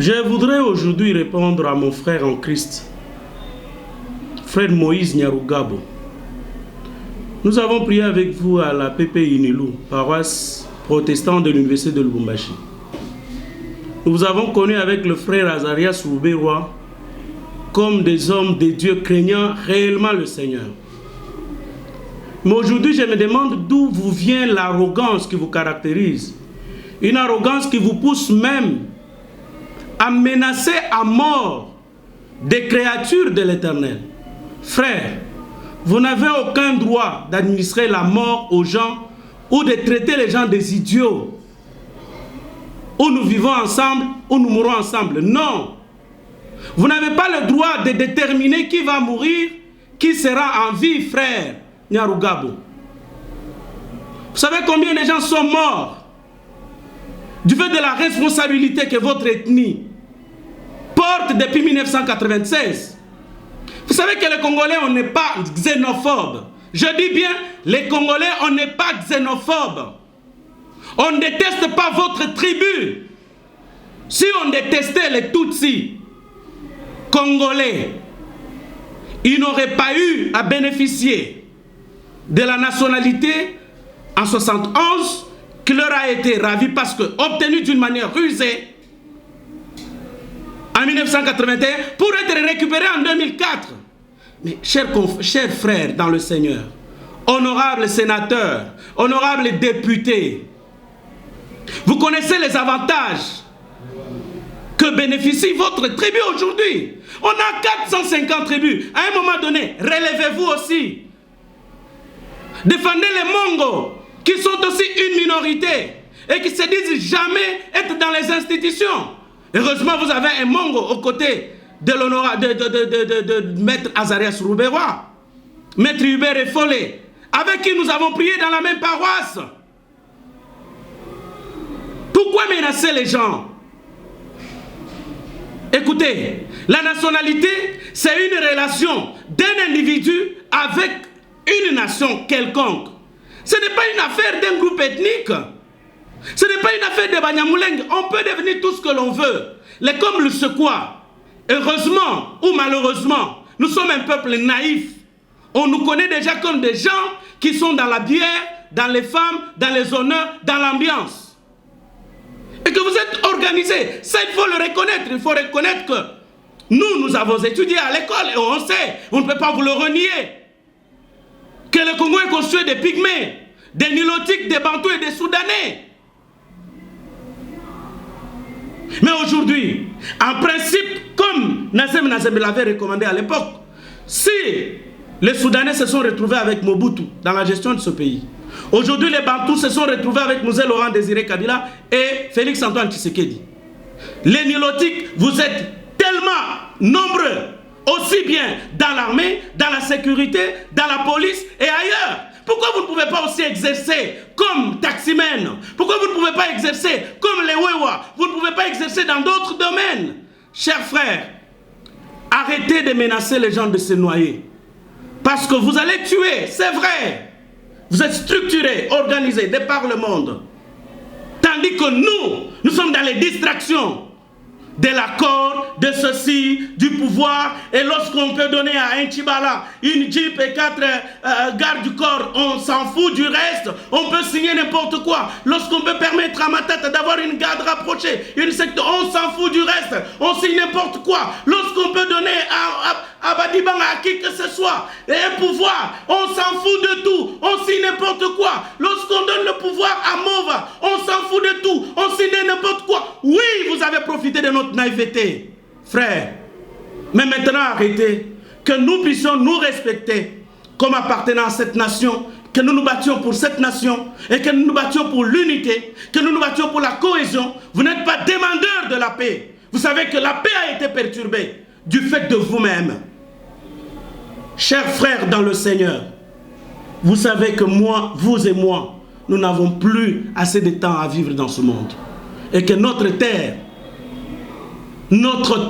Je voudrais aujourd'hui répondre à mon frère en Christ, frère Moïse Nyarugabo. Nous avons prié avec vous à la PP Inilou, paroisse protestante de l'Université de Lubumbashi. Nous vous avons connus avec le frère Azarias Rouberois comme des hommes de Dieu craignant réellement le Seigneur. Mais aujourd'hui, je me demande d'où vous vient l'arrogance qui vous caractérise. Une arrogance qui vous pousse même à menacer à mort des créatures de l'Éternel. Frère, vous n'avez aucun droit d'administrer la mort aux gens ou de traiter les gens des idiots. Ou nous vivons ensemble, ou nous mourrons ensemble. Non. Vous n'avez pas le droit de déterminer qui va mourir, qui sera en vie, frère Nyarugabo. Vous savez combien de gens sont morts du fait de la responsabilité que votre ethnie porte depuis 1996. Vous savez que les Congolais, on n'est pas xénophobes. Je dis bien, les Congolais, on n'est pas xénophobes. On ne déteste pas votre tribu. Si on détestait les Tutsis Congolais, ils n'auraient pas eu à bénéficier de la nationalité en 1971 qui leur a été ravie parce que, obtenue d'une manière rusée, en 1981, pour être récupéré en 2004. Mais chers frères dans le Seigneur, honorables sénateurs, honorables députés, vous connaissez les avantages que bénéficie votre tribu aujourd'hui. On a 450 tribus. À un moment donné, relevez-vous aussi. Défendez les Mongos, qui sont aussi une minorité et qui se disent jamais être dans les institutions. Heureusement, vous avez un Mongo aux côtés de Maître Azarias Rouberois, Maître Hubert Effolé, avec qui nous avons prié dans la même paroisse. Pourquoi menacer les gens? Écoutez, la nationalité, c'est une relation d'un individu avec une nation quelconque. Ce n'est pas une affaire d'un groupe ethnique. Ce n'est pas une affaire de Banyamuleng. On peut devenir tout ce que l'on veut. Les comme le Sequoia. Heureusement ou malheureusement, nous sommes un peuple naïf. On nous connaît déjà comme des gens qui sont dans la bière, dans les femmes, dans les honneurs, dans l'ambiance. Et que vous êtes organisés. Ça, il faut le reconnaître. Il faut reconnaître que nous avons étudié à l'école et on sait, on ne peut pas vous le renier, que le Congo est construit des pygmées, des nilotiques, des bantous et des soudanais. Mais aujourd'hui, en principe, comme Nassem l'avait recommandé à l'époque, si les Soudanais se sont retrouvés avec Mobutu dans la gestion de ce pays, aujourd'hui les Bantous se sont retrouvés avec Mzee Laurent Désiré Kabila et Félix Antoine Tshisekedi. Les nilotiques, vous êtes tellement nombreux, aussi bien dans l'armée, dans la sécurité, dans la police et ailleurs. Pourquoi vous ne pouvez pas aussi exercer comme taximène? Pourquoi vous ne pouvez pas exercer comme les Wewa? Vous ne pouvez pas exercer dans d'autres domaines? Chers frères, arrêtez de menacer les gens de se noyer. Parce que vous allez tuer, c'est vrai. Vous êtes structurés, organisés, de par le monde. Tandis que nous sommes dans les distractions de l'accord, de ceci, du pouvoir. Et lorsqu'on peut donner à un Tchibala une Jeep et 4 gardes du corps, on s'en fout du reste. On peut signer n'importe quoi. Lorsqu'on peut permettre à Matata d'avoir une garde rapprochée, une secte, on s'en fout du reste. On signe n'importe quoi. Lorsqu'on peut donner à Badibanga, à qui que ce soit, un pouvoir, on s'en fout de tout. On signe n'importe quoi. Lorsqu'on donne le pouvoir à Mova, on s'en fout de tout. On signe n'importe quoi. Oui, vous avez profité de notre naïveté, frère. Mais maintenant, arrêtez. Que nous puissions nous respecter comme appartenant à cette nation, que nous nous battions pour cette nation et que nous nous battions pour l'unité, que nous nous battions pour la cohésion. Vous n'êtes pas demandeurs de la paix. Vous savez que la paix a été perturbée du fait de vous-même. Chers frères dans le Seigneur, vous savez que moi, vous et moi, nous n'avons plus assez de temps à vivre dans ce monde. Et que notre terre, notre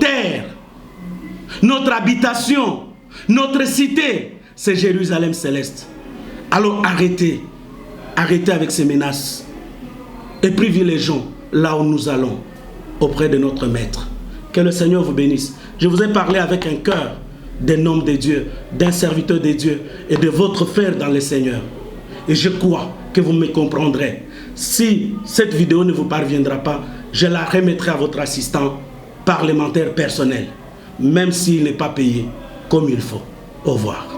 habitation, notre cité, c'est Jérusalem céleste. Alors arrêtez avec ces menaces et privilégions là où nous allons, auprès de notre Maître. Que le Seigneur vous bénisse. Je vous ai parlé avec un cœur d'un homme de Dieu, d'un serviteur de Dieu et de votre frère dans le Seigneur. Et je crois que vous me comprendrez. Si cette vidéo ne vous parviendra pas, je la remettrai à votre assistant parlementaire personnel, même s'il n'est pas payé comme il faut. Au revoir.